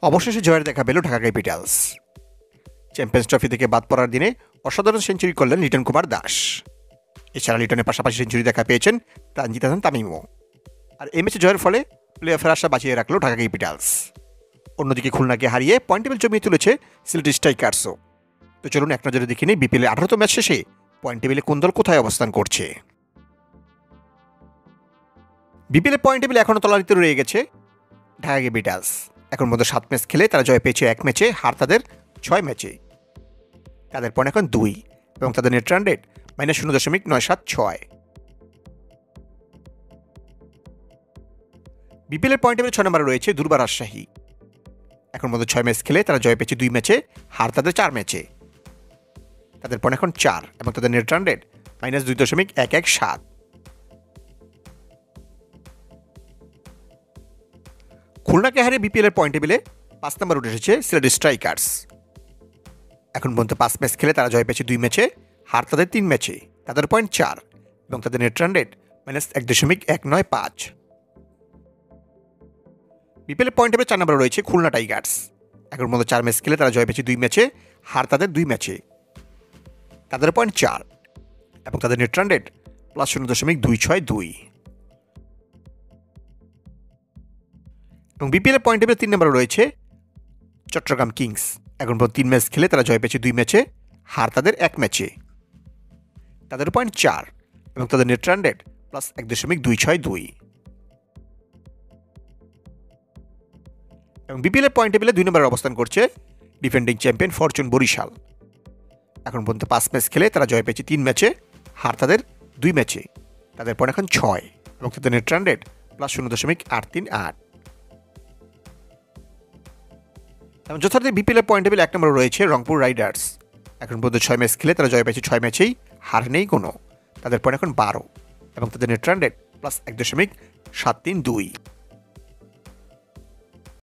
অবশেষে জয়ের দেখা পেল ঢাকা ক্যাপিটালস। চ্যাম্পিয়ন্স ট্রফি থেকে বাদ পড়ার দিনে অসাধারণ সেঞ্চুরি করলেন লিটন কুমার দাস। এছাড়া লিটনের পাশাপাশি সেঞ্চুরি দেখা পেয়েছেন তানজিদ হাসান তামিমও। আর এই ম্যাচে জয়ের ফলে প্লে অফের আশা বাঁচিয়ে রাখল ঢাকা ক্যাপিটালস। অন্যদিকে খুলনাকে হারিয়ে পয়েন্ট টেবিল জমিয়ে তুলেছে সিলেট স্ট্রাইকার্সও। তো চলুন এক নজরে দেখে নিই বিপিএলের 18তম ম্যাচ শেষে পয়েন্ট টেবিলে কোন দল কোথায় অবস্থান করছে। বিপিএলের পয়েন্ট টেবিলে এখনও তলানিতে রয়ে গেছে ঢাকা ক্যাপিটালস। এখন মধ্যে 7 ম্যাচ খেলে তারা জয় পেয়েছে 1 ম্যাচে, হার তাদের 6 ম্যাচে। তাদের পয়েন্ট এখন 2 এবং তাদের নেট রান রেট -0.976। বিপিএলের পয়েন্ট টেবিলে 6 নম্বরে রয়েছে দুর্বার রাজশাহী। এখন মধ্যে 6 ম্যাচ খেলে তারা জয় পেয়েছে 2 ম্যাচে, হার তাদের 4 ম্যাচে। তাদের পয়েন্ট এখন 4 এবং তাদের নেট রান রেট -2.117। খুলনাকে হারিয়ে বিপিএলের পয়েন্ট টেবিলে 5 নম্বর উঠে এসেছে সিলেট স্ট্রাইকার্স। এখন পর্যন্ত 5 ম্যাচ খেলে তারা জয় পেয়েছে 2 ম্যাচে, হার তাদের 3 ম্যাচে। তাদের পয়েন্ট 4 এবং তাদের নেট রান রেট -1.195। বিপিএলের পয়েন্ট টেবিলে 4 নম্বরে রয়েছে খুলনা টাইগার্স। এখন পর্যন্ত 4 ম্যাচ খেলে তারা জয় পেয়েছে 2 ম্যাচে, হার তাদের 2 ম্যাচে। তাদের পয়েন্ট 4 এবং তাদের নেট রান রেট +0.262। এবং বিপিএলের পয়েন্ট টেবিলে 3 নম্বরে রয়েছে চট্টগ্রাম কিংস। এখন পর্যন্ত 3 ম্যাচ খেলে তারা জয় পেয়েছে 2 ম্যাচে, হার তাদের 1 ম্যাচে। তাদের পয়েন্ট 4 এবং তাদের নেট রান রেট +1.262। এবং বিপিএলের পয়েন্ট টেবিলে 2 নম্বরে অবস্থান করছে ডিফেন্ডিং চ্যাম্পিয়ন ফরচুন বরিশাল। এখন পর্যন্ত 5 ম্যাচ খেলে তারা জয় পেয়েছে 3 ম্যাচে, হার তাদের 2 ম্যাচে। তাদের পয়েন্ট এখন 6 এবং তাদের নেট রান রেট +0.838। এবং যথার্থ বিপিএলের পয়েন্ট টেবিল 1 নম্বরে রয়েছে রংপুর রাইডার্স। এখন পর্যন্ত 6 ম্যাচ খেলে তারা জয় পেয়েছে 6 ম্যাচেই, হার নেই কোনো। তাদের পয়েন্ট এখন 12 এবং তাদের নেট রান রেট +1.732।